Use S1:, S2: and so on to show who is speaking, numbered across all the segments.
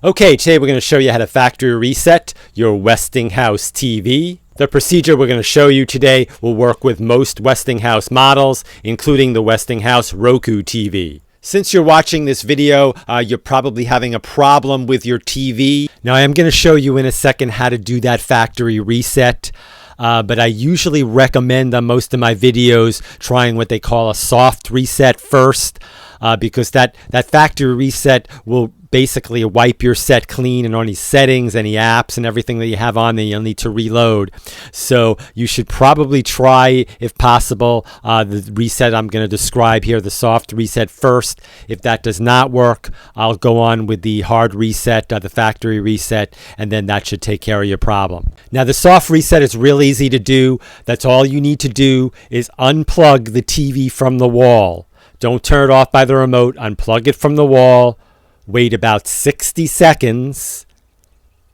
S1: Okay, today we're going to show you how to factory reset your Westinghouse TV. The procedure we're going to show you today will work with most Westinghouse models, including the Westinghouse Roku TV. Since you're watching this video, you're probably having a problem with your TV. Now, I am going to show you in a second how to do that factory reset. But I usually recommend on most of my videos trying what they call a soft reset first, because that factory reset will basically wipe your set clean and any settings, any apps and everything that you have on there, you'll need to reload. So you should probably try, if possible, the reset I'm going to describe here, the soft reset first. If that does not work, I'll go on with the hard reset, the factory reset, and then that should take care of your problem. Now, the soft reset is real easy to do. That's all you need to do is unplug the TV from the wall. Don't turn it off by the remote. Unplug it from the wall. Wait about 60 seconds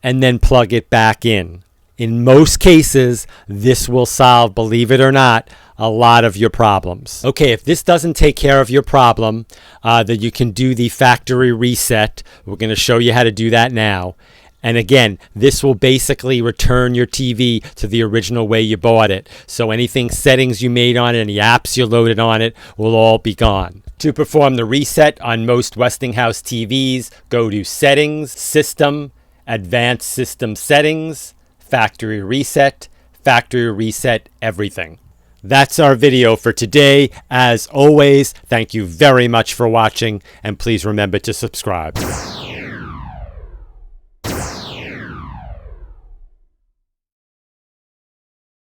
S1: and then plug it back in. In most cases, this will solve, believe it or not, a lot of your problems. Okay, if this doesn't take care of your problem, then you can do the factory reset. We're going to show you how to do that now. And again, this will basically return your TV to the original way you bought it. So anything settings you made on it, any apps you loaded on it, will all be gone. To perform the reset on most Westinghouse TVs, go to Settings, System, Advanced System Settings, Factory Reset Everything. That's our video for today. As always, thank you very much for watching, and please remember to subscribe.